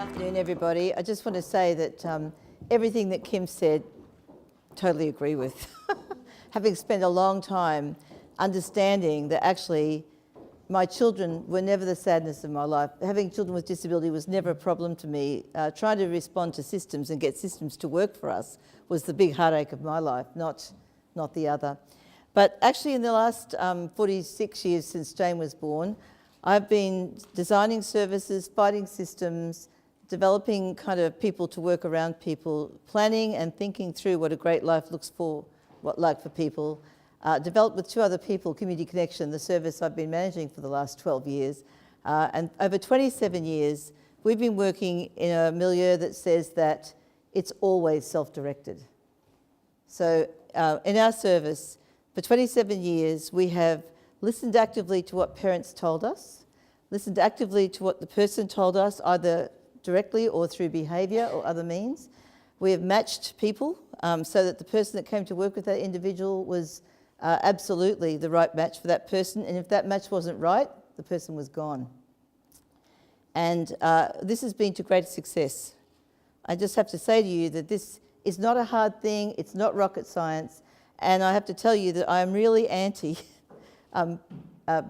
afternoon, everybody. I just want to say that everything that Kim said, totally agree with. Having spent a long time understanding that actually my children were never the sadness of my life. Having children with disability was never a problem to me. Trying to respond to systems and get systems to work for us was the big heartache of my life, not the other. But actually in the last 46 years since Jane was born, I've been designing services, fighting systems, developing kind of people to work around people, planning and thinking through what a great life looks for, like for people. Developed with two other people, Community Connection, the service I've been managing for the last 12 years. And over 27 years, we've been working in a milieu that says that it's always self-directed. So in our service, for 27 years, we have listened actively to what parents told us, listened actively to what the person told us, either directly or through behaviour or other means. We have matched people so that the person that came to work with that individual was absolutely the right match for that person, and if that match wasn't right, the person was gone. And this has been to great success. I just have to say to you that this is not a hard thing, it's not rocket science, and I have to tell you that I am really anti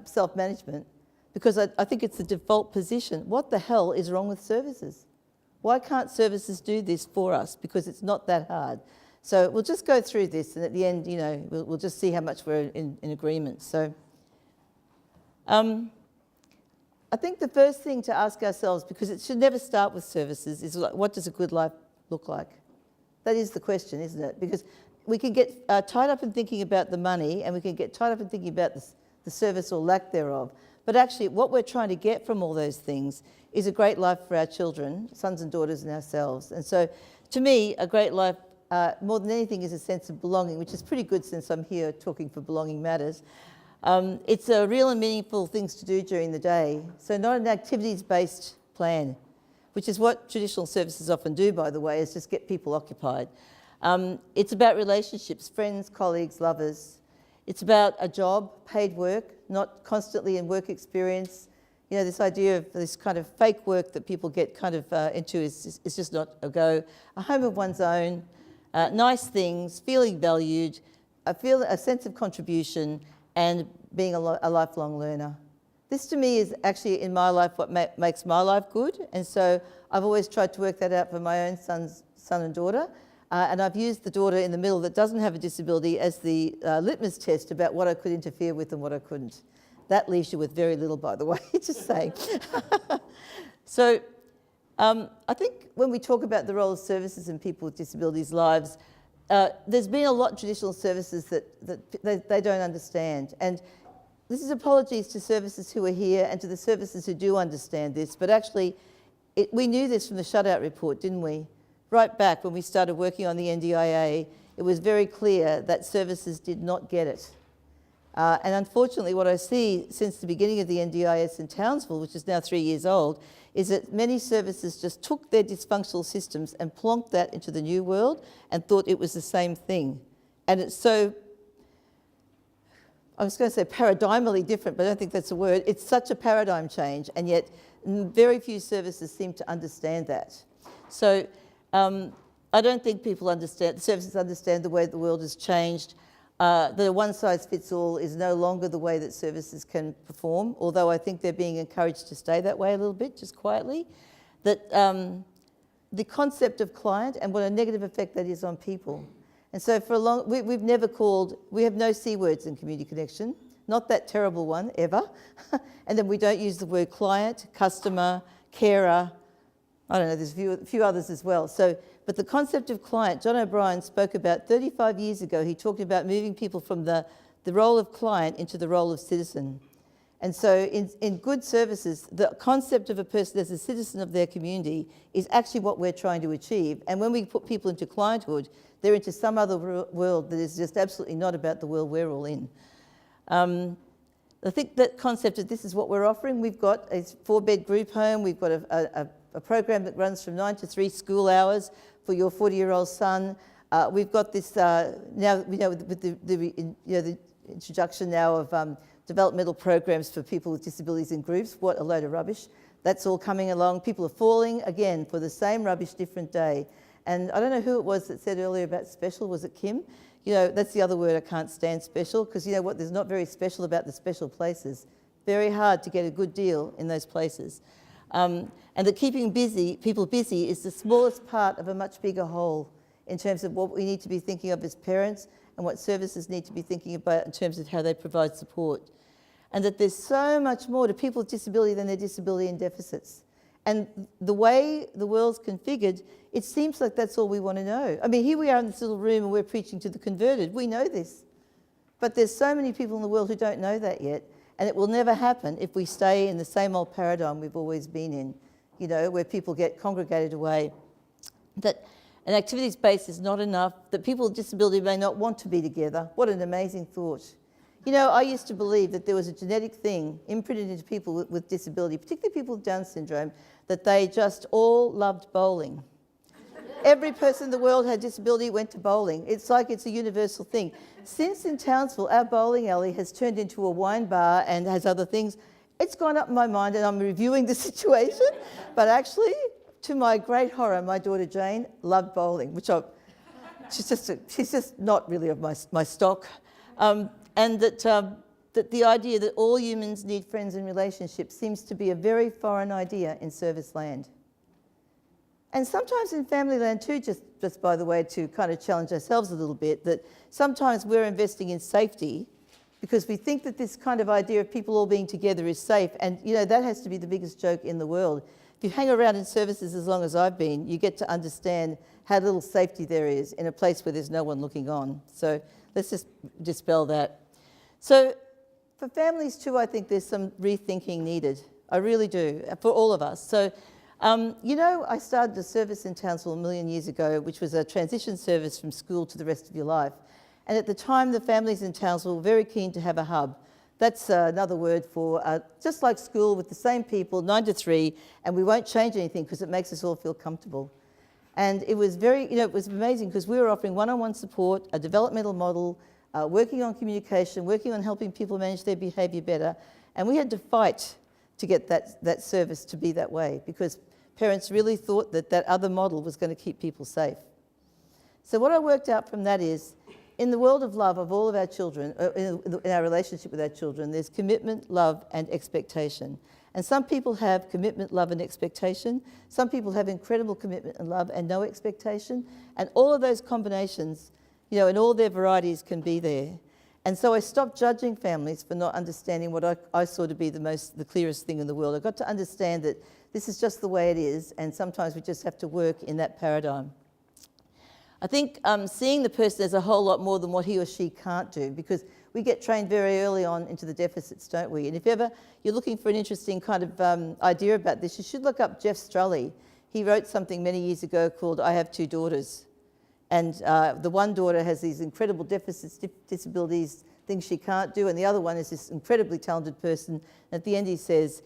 self-management, because I think it's the default position. What the hell is wrong with services? Why can't services do this for us? Because it's not that hard. So we'll just go through this, and at the end, you know, we'll just see how much we're in agreement. So I think the first thing to ask ourselves, because it should never start with services, is like, what does a good life look like? That is the question, isn't it? Because we can get tied up in thinking about the money, and we can get tied up in thinking about the service or lack thereof. But actually, what we're trying to get from all those things is a great life for our children, sons and daughters, and ourselves. And so, to me, a great life, more than anything, is a sense of belonging, which is pretty good since I'm here talking for Belonging Matters. It's a real and meaningful things to do during the day. So not an activities-based plan, which is what traditional services often do, by the way, is just get people occupied. It's about relationships, friends, colleagues, lovers. It's about a job, paid work, not constantly in work experience. You know, this idea of this kind of fake work that people get kind of into is just not a go. A home of one's own, nice things, feeling valued, a sense of contribution, and being a lifelong learner. This to me is actually in my life what makes my life good, and so I've always tried to work that out for my own son and daughter. And I've used the daughter in the middle that doesn't have a disability as the litmus test about what I could interfere with and what I couldn't. That leaves you with very little, by the way, just saying. So I think when we talk about the role of services in people with disabilities' lives, there's been a lot of traditional services that they don't understand. And this is apologies to services who are here and to the services who do understand this, but actually we knew this from the shutout report, didn't we? Right back when we started working on the NDIA, it was very clear that services did not get it. And unfortunately, what I see since the beginning of the NDIS in Townsville, which is now 3 years old, is that many services just took their dysfunctional systems and plonked that into the new world and thought it was the same thing. And it's so, I was going to say paradigmally different, but I don't think that's a word. It's such a paradigm change, and yet very few services seem to understand that. So I don't think people understand, services understand the way the world has changed. The one-size-fits-all is no longer the way that services can perform, although I think they're being encouraged to stay that way a little bit, just quietly. That the concept of client and what a negative effect that is on people. And so for a long, we've never called, we have no C words in Community Connection, not that terrible one ever. And then we don't use the word client, customer, carer. I don't know, there's a few others as well. So, but the concept of client, John O'Brien spoke about 35 years ago. He talked about moving people from the role of client into the role of citizen. And so in good services, the concept of a person as a citizen of their community is actually what we're trying to achieve. And when we put people into clienthood, they're into some other world that is just absolutely not about the world we're all in. I think that concept of this is what we're offering. We've got a 4-bed group home. We've got a program that runs from 9 to 3 school hours for your 40-year-old son. We've got this now, you know, with the introduction now of developmental programs for people with disabilities in groups. What a load of rubbish. That's all coming along. People are falling again for the same rubbish, different day. And I don't know who it was that said earlier about special. Was it Kim? You know, that's the other word I can't stand, special, because you know what? There's not very special about the special places. Very hard to get a good deal in those places. And that keeping people busy is the smallest part of a much bigger whole in terms of what we need to be thinking of as parents and what services need to be thinking about in terms of how they provide support. And that there's so much more to people with disability than their disability and deficits. And the way the world's configured, it seems like that's all we want to know. I mean, here we are in this little room and we're preaching to the converted. We know this. But there's so many people in the world who don't know that yet. And it will never happen if we stay in the same old paradigm we've always been in, you know, where people get congregated away. That an activities base is not enough, that people with disability may not want to be together. What an amazing thought. You know, I used to believe that there was a genetic thing imprinted into people with disability, particularly people with Down syndrome, that they just all loved bowling. Every person in the world had disability went to bowling. It's like it's a universal thing. Since in Townsville, our bowling alley has turned into a wine bar and has other things, it's gone up in my mind and I'm reviewing the situation. But actually, to my great horror, my daughter Jane loved bowling, which she's just not really of my stock. And that the idea that all humans need friends and relationships seems to be a very foreign idea in service land. And sometimes in family land too, just by the way, to kind of challenge ourselves a little bit, that sometimes we're investing in safety because we think that this kind of idea of people all being together is safe. And you know, that has to be the biggest joke in the world. If you hang around in services as long as I've been, you get to understand how little safety there is in a place where there's no one looking on. So let's just dispel that. So for families too, I think there's some rethinking needed. I really do, for all of us. So, you know, I started a service in Townsville a million years ago, which was a transition service from school to the rest of your life. And at the time, the families in Townsville were very keen to have a hub. That's another word for just like school with the same people, 9 to 3, and we won't change anything because it makes us all feel comfortable. And it was very, you know, it was amazing because we were offering one-on-one support, a developmental model, working on communication, working on helping people manage their behaviour better. And we had to fight to get that service to be that way because parents really thought that that other model was going to keep people safe. So what I worked out from that is, in the world of love of all of our children, in our relationship with our children, there's commitment, love, and expectation. And some people have commitment, love, and expectation. Some people have incredible commitment and love and no expectation. And all of those combinations, you know, and all their varieties can be there. And so I stopped judging families for not understanding what I saw to be the clearest thing in the world. I got to understand that this is just the way it is, and sometimes we just have to work in that paradigm. I think seeing the person as a whole lot more than what he or she can't do, because we get trained very early on into the deficits, don't we? And if ever you're looking for an interesting kind of idea about this, you should look up Jeff Strully. He wrote something many years ago called I Have Two Daughters. And the one daughter has these incredible deficits, disabilities, things she can't do, and the other one is this incredibly talented person. And at the end he says,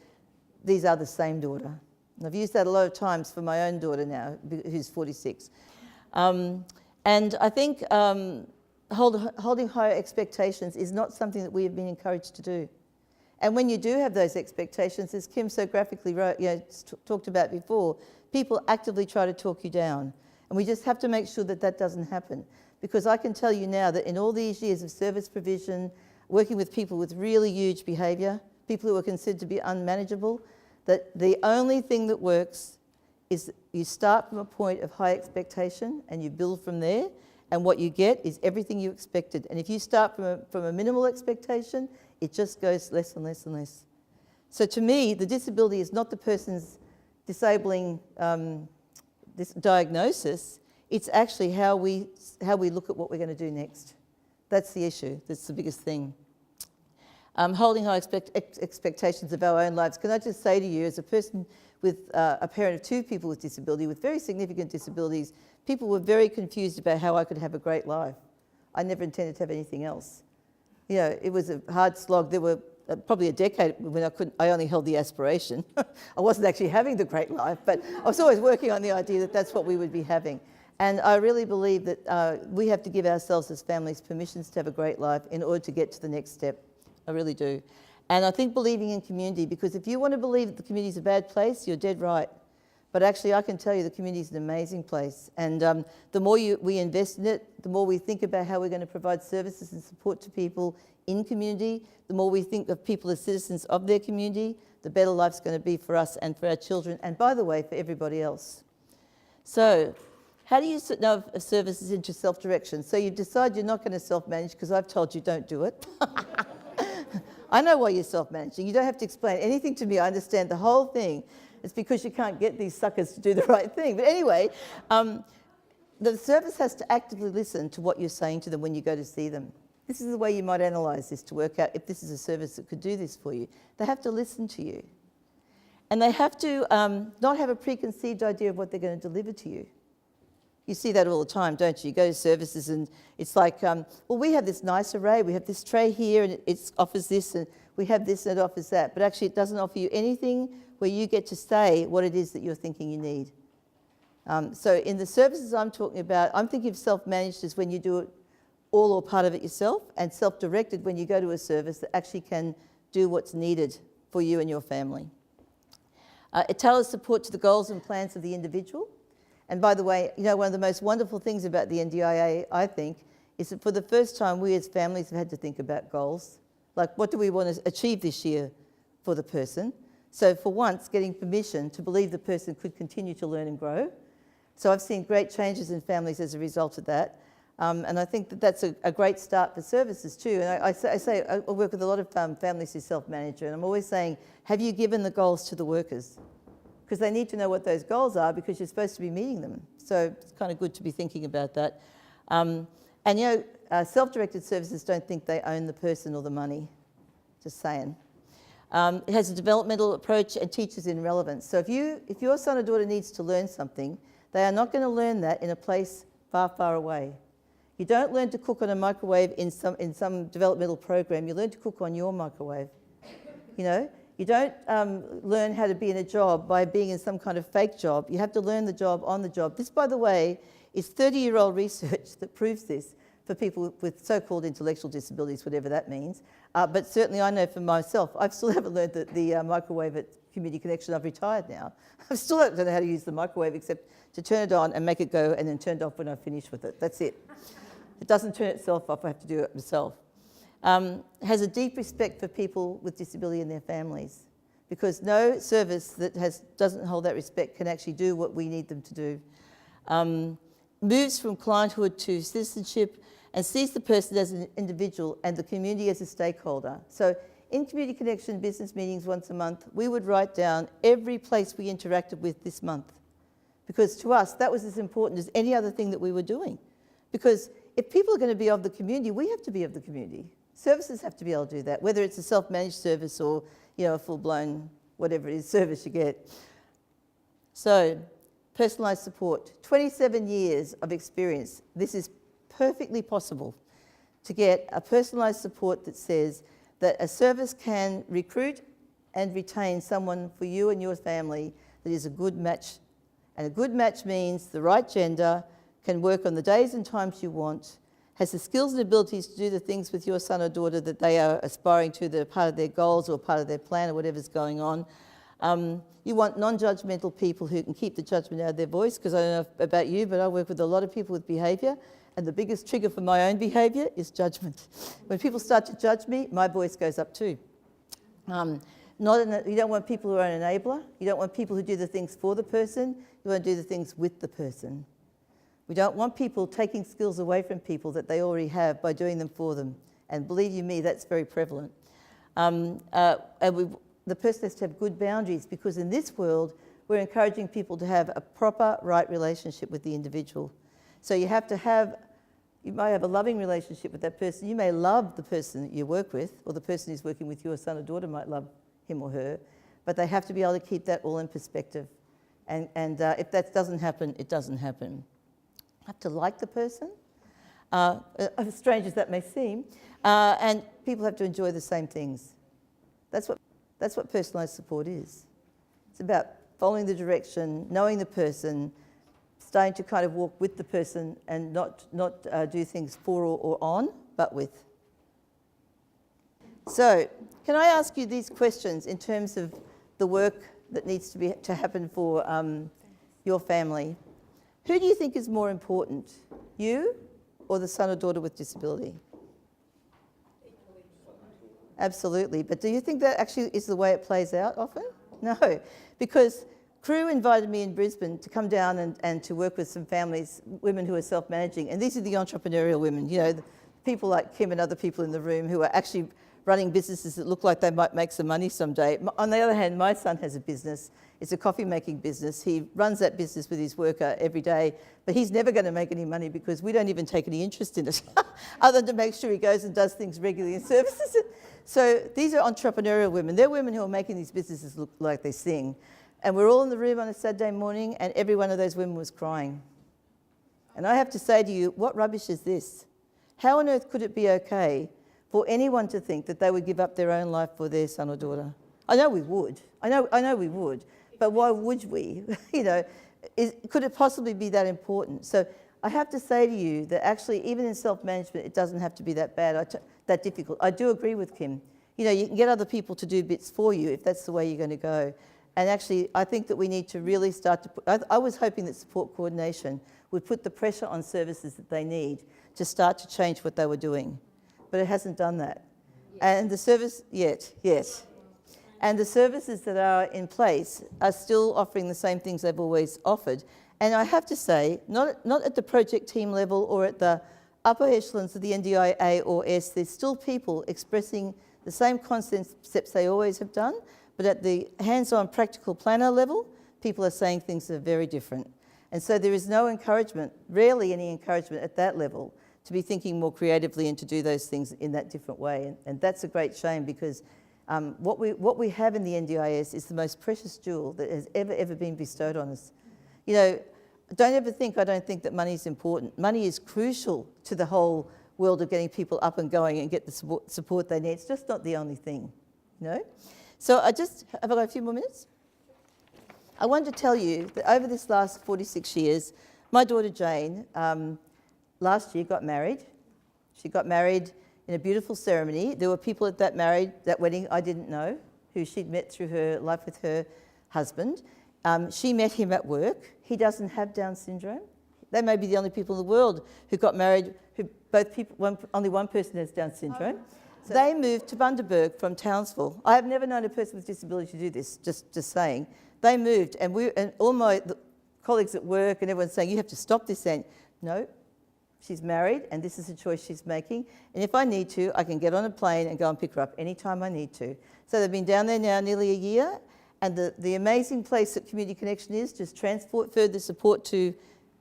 these are the same daughter. And I've used that a lot of times for my own daughter now, who's 46. And I think holding higher expectations is not something that we have been encouraged to do. And when you do have those expectations, as Kim so graphically wrote, talked about before, people actively try to talk you down. And we just have to make sure that that doesn't happen. Because I can tell you now that in all these years of service provision, working with people with really huge behaviour, people who are considered to be unmanageable, that the only thing that works is you start from a point of high expectation and you build from there, and what you get is everything you expected. And if you start from a minimal expectation, it just goes less and less and less. So to me, the disability is not the person's disabling this diagnosis, it's actually how we look at what we're going to do next. That's the issue, that's the biggest thing. Holding high expectations of our own lives. Can I just say to you, as a person with a parent of 2 people with disability, with very significant disabilities, people were very confused about how I could have a great life. I never intended to have anything else. You know, it was a hard slog. There were probably a decade when I only held the aspiration. I wasn't actually having the great life, but I was always working on the idea that that's what we would be having. And I really believe that we have to give ourselves as families permissions to have a great life in order to get to the next step. I really do. And I think believing in community, because if you want to believe that the community is a bad place, you're dead right. But actually, I can tell you the community is an amazing place. And the more we invest in it, the more we think about how we're going to provide services and support to people in community, the more we think of people as citizens of their community, the better life's going to be for us and for our children, and by the way, for everybody else. So, how do you know if a service is into self-direction? So you decide you're not going to self-manage because I've told you don't do it. I know why you're self-managing. You don't have to explain anything to me. I understand the whole thing. It's because you can't get these suckers to do the right thing. But anyway, the service has to actively listen to what you're saying to them when you go to see them. This is the way you might analyse this to work out if this is a service that could do this for you. They have to listen to you. And they have to not have a preconceived idea of what they're going to deliver to you. You see that all the time, don't you? You go to services and it's like, well, we have this nice array. We have this tray here and it offers this, and we have this and it offers that. But actually it doesn't offer you anything where you get to say what it is that you're thinking you need. So in the services I'm talking about, I'm thinking of self-managed as when you do it all or part of it yourself, and self-directed when you go to a service that actually can do what's needed for you and your family. It tailors support to the goals and plans of the individual. And by the way, you know, one of the most wonderful things about the NDIA, I think, is that for the first time we as families have had to think about goals. Like, what do we want to achieve this year for the person? So for once, getting permission to believe the person could continue to learn and grow. So I've seen great changes in families as a result of that. And I think that that's a great start for services too. And I work with a lot of families who self-manage, and I'm always saying, have you given the goals to the workers? Because they need to know what those goals are, because you're supposed to be meeting them. So it's kind of good to be thinking about that. And you know, self-directed services don't think they own the person or the money. Just saying. It has a developmental approach and teaches in relevance. So if your son or daughter needs to learn something, they are not going to learn that in a place far, far away. You don't learn to cook on a microwave in some developmental program. You learn to cook on your microwave. You know, you don't learn how to be in a job by being in some kind of fake job. You have to learn the job on the job. This, by the way, is 30-year-old research that proves this for people with so-called intellectual disabilities, whatever that means. But certainly I know for myself, I still haven't learned the microwave at Community Connection. I've retired now. I still don't know how to use the microwave except to turn it on and make it go and then turn it off when I finish with it. That's it. It doesn't turn itself off. I have to do it myself. Has a deep respect for people with disability and their families, because no service that doesn't hold that respect can actually do what we need them to do. Moves from clienthood to citizenship and sees the person as an individual and the community as a stakeholder. So in Community Connection business meetings once a month, we would write down every place we interacted with this month, because to us that was as important as any other thing that we were doing. Because if people are going to be of the community, we have to be of the community. Services have to be able to do that, whether it's a self-managed service or, you know, a full-blown whatever it is service you get. So, personalised support. 27 years of experience. This is perfectly possible to get a personalised support that says that a service can recruit and retain someone for you and your family that is a good match. And a good match means the right gender, can work on the days and times you want, has the skills and abilities to do the things with your son or daughter that they are aspiring to, that are part of their goals or part of their plan or whatever's going on. You want non-judgmental people who can keep the judgment out of their voice, because I don't know about you, but I work with a lot of people with behaviour, and the biggest trigger for my own behaviour is judgment. When people start to judge me, my voice goes up too. You don't want people who are an enabler. You don't want people who do the things for the person. You want to do the things with the person. We don't want people taking skills away from people that they already have by doing them for them. And believe you me, that's very prevalent. The person has to have good boundaries, because in this world, we're encouraging people to have a proper, right relationship with the individual. So you might have a loving relationship with that person. You may love the person that you work with, or the person who's working with your son or daughter might love him or her, but they have to be able to keep that all in perspective. And if that doesn't happen, it doesn't happen. Have to like the person, as strange as that may seem, and people have to enjoy the same things. That's what personalised support is. It's about following the direction, knowing the person, starting to kind of walk with the person and not do things for or on, but with. So, can I ask you these questions in terms of the work that needs to happen for your family? Who do you think is more important, you or the son or daughter with disability? Absolutely, but do you think that actually is the way it plays out often? No, because Crew invited me in Brisbane to come down and to work with some families, women who are self-managing, and these are the entrepreneurial women, you know, the people like Kim and other people in the room who are actually running businesses that look like they might make some money someday. On the other hand, my son has a business. It's a coffee-making business. He runs that business with his worker every day, but he's never going to make any money because we don't even take any interest in it, other than to make sure he goes and does things regularly and services it. So these are entrepreneurial women. They're women who are making these businesses look like they sing. And we're all in the room on a Saturday morning, and every one of those women was crying. And I have to say to you, what rubbish is this? How on earth could it be okay for anyone to think that they would give up their own life for their son or daughter? I know we would. I know we would. But why would we? You know, could it possibly be that important? So I have to say to you that actually, even in self-management, it doesn't have to be that bad, that difficult. I do agree with Kim. You know, you can get other people to do bits for you if that's the way you're going to go. And actually, I think that we need to really start to put, I was hoping that support coordination would put the pressure on services that they need to start to change what they were doing. But it hasn't done that. And the service, yet. And the services that are in place are still offering the same things they've always offered. And I have to say, not at the project team level or at the upper echelons of the NDIA or S, there's still people expressing the same concepts they always have done, but at the hands-on practical planner level, people are saying things that are very different. And so there is no encouragement, rarely any encouragement at that level, to be thinking more creatively and to do those things in that different way. And that's a great shame, because what we have in the NDIS is the most precious jewel that has ever been bestowed on us. You know, I don't think that money is important. Money is crucial to the whole world of getting people up and going and get the support they need. It's just not the only thing, you know? So have I got a few more minutes? I wanted to tell you that over this last 46 years, my daughter Jane, last year got married. She got married in a beautiful ceremony. There were people at that wedding I didn't know, who she'd met through her life with her husband. She met him at work. He doesn't have Down syndrome. They may be the only people in the world who got married, only one person has Down syndrome. So they moved to Bundaberg from Townsville. I have never known a person with disability to do this, just saying. They moved, and all my colleagues at work and everyone's saying, you have to stop this, saying, no, she's married and this is a choice she's making. And if I need to, I can get on a plane and go and pick her up anytime I need to. So they've been down there now nearly a year, and the amazing place that Community Connection is, just transport further support to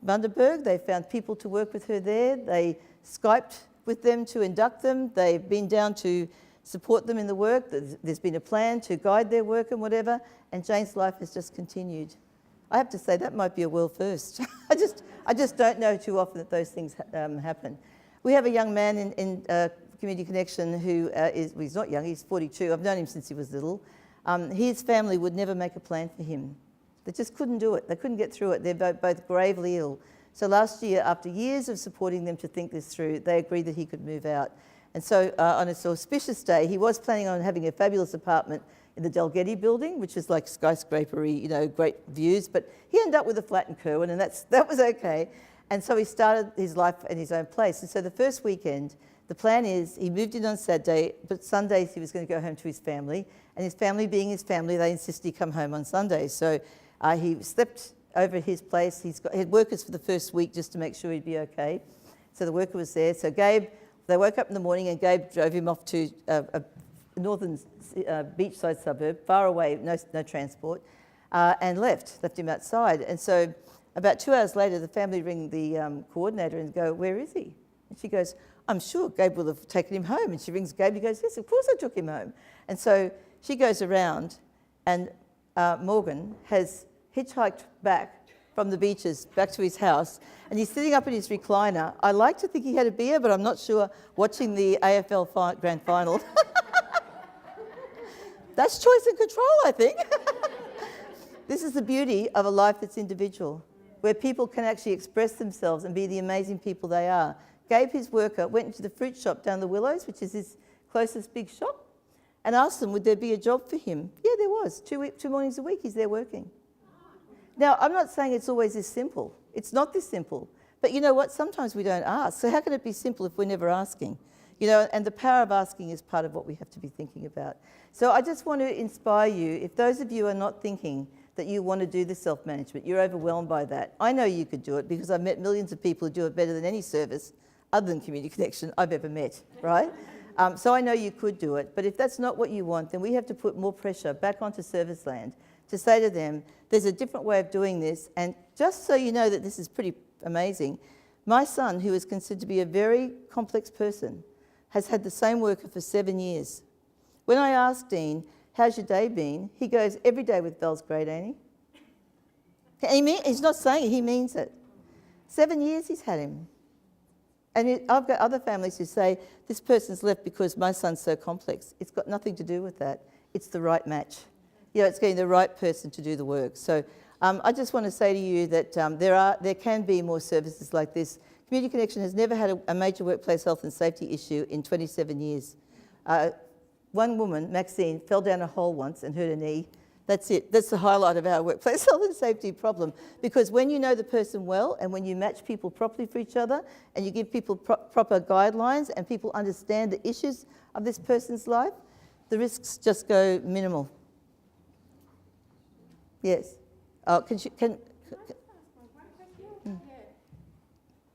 Bundaberg. They found people to work with her there. They Skyped with them to induct them. They've been down to support them in the work. There's been a plan to guide their work and whatever, and Jane's life has just continued. I have to say that might be a world first. I just don't know too often that those things happen. We have a young man in Community Connection who he's not young, he's 42. I've known him since he was little. His family would never make a plan for him. They just couldn't do it. They couldn't get through it. They're both gravely ill. So last year, after years of supporting them to think this through, they agreed that he could move out. And so on a auspicious day, he was planning on having a fabulous apartment in the Dalgety building, which is like skyscrapery, you know, great views, but he ended up with a flat in Kerwin, and that was okay. And so he started his life in his own place. And so the first weekend, the plan is he moved in on Saturday, but Sundays he was going to go home to his family, and his family being his family, they insisted he come home on Sundays. So he slept over at his place. He had workers for the first week just to make sure he'd be okay. So the worker was there. So they woke up in the morning and Gabe drove him off to a northern beachside suburb, far away, no transport, and left him outside. And so about 2 hours later, the family ring the coordinator and go, where is he? And she goes, I'm sure Gabe will have taken him home. And she rings Gabe, he goes, yes, of course I took him home. And so she goes around, and Morgan has hitchhiked back from the beaches back to his house, and he's sitting up in his recliner. I like to think he had a beer, but I'm not sure, watching the AFL Grand Final. That's choice and control, I think. This is the beauty of a life that's individual, where people can actually express themselves and be the amazing people they are. Gabe, his worker, went into the fruit shop down the Willows, which is his closest big shop, and asked them, would there be a job for him? Yeah, there was. 2 mornings a week he's there working. Now, I'm not saying it's always this simple. It's not this simple. But you know what? Sometimes we don't ask. So how can it be simple if we're never asking? You know, and the power of asking is part of what we have to be thinking about. So I just want to inspire you, if those of you are not thinking that you want to do the self-management, you're overwhelmed by that. I know you could do it because I've met millions of people who do it better than any service other than Community Connection I've ever met, right? So I know you could do it, but if that's not what you want, then we have to put more pressure back onto Serviceland to say to them, there's a different way of doing this, and just so you know that this is pretty amazing, my son, who is considered to be a very complex person, has had the same worker for 7 years. When I asked Dean, how's your day been? He goes, every day with Belle's great, ain't he? He's not saying it, he means it. 7 years he's had him. And I've got other families who say, this person's left because my son's so complex. It's got nothing to do with that. It's the right match. You know, it's getting the right person to do the work. So I just want to say to you that there can be more services like this. Community Connection has never had a major workplace health and safety issue in 27 years. One woman, Maxine, fell down a hole once and hurt her knee. That's it. That's the highlight of our workplace health and safety problem. Because when you know the person well and when you match people properly for each other and you give people proper guidelines and people understand the issues of this person's life, the risks just go minimal. Yes. Oh, can One question. Yeah.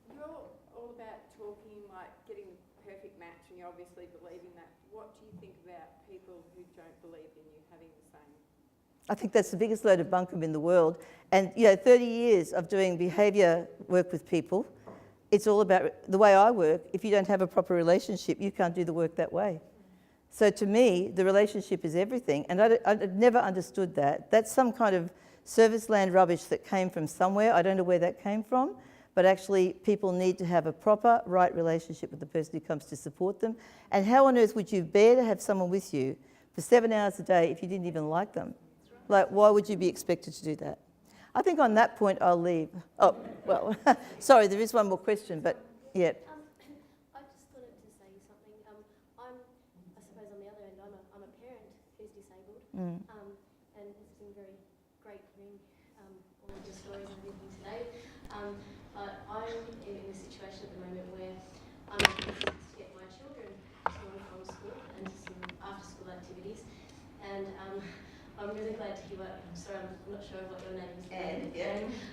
You're all about talking, like getting the perfect match, and you obviously believe in that. What do you think about people who don't believe in you having the same? I think that's the biggest load of bunkum in the world. And, you know, 30 years of doing behaviour work with people, it's all about the way I work. If you don't have a proper relationship, you can't do the work that way. So to me, the relationship is everything. And I'd never understood that. That's some kind of Serviceland rubbish that came from somewhere. I don't know where that came from. But actually, people need to have a proper, right relationship with the person who comes to support them. And how on earth would you bear to have someone with you for 7 hours a day if you didn't even like them? Like, why would you be expected to do that? I think on that point, I'll leave. Oh, well, sorry, there is one more question, but yeah. I just wanted to say something. I suppose on the other end, I'm a parent who's disabled, and it's been very great hearing all of the stories and everything today. But I'm in a situation at the moment where I'm looking to get my children to and from school and to some after-school activities, and I'm really glad to hear what, I'm sorry, I'm not sure what your name is.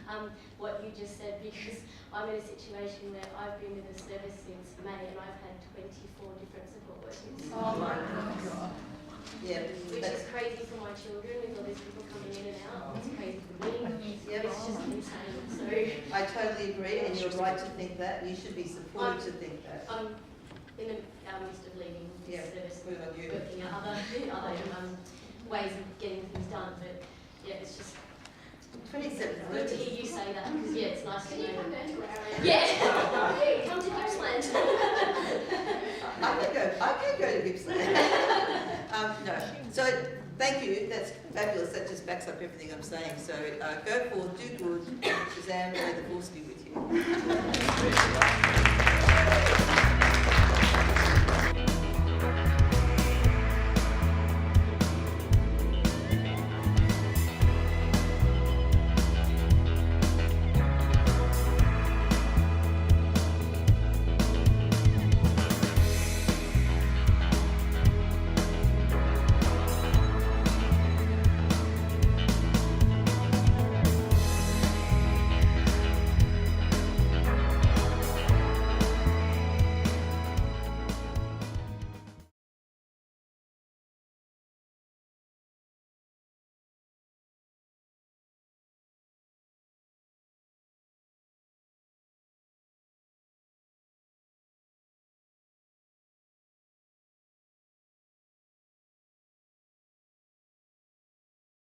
And what you just said, because I'm in a situation where I've been in the service since May and I've had 24 different support workers. Oh my God. Yeah. Which is crazy for my children with all these people coming in and out. It's crazy for me. Yeah. It's just insane. So I totally agree, and you're right to think that. You should be supported to think that. I'm in a midst of leaving the service, good on you. working at other ways of getting things done, but yeah, it's just 27 good to hear you say that, because yeah, it's nice to know. Come down to our area. Yeah, come to Gippsland. I can go to Gippsland. No. So thank you. That's fabulous. That just backs up everything I'm saying. So go forth, do good. Shazam, may the force be with you.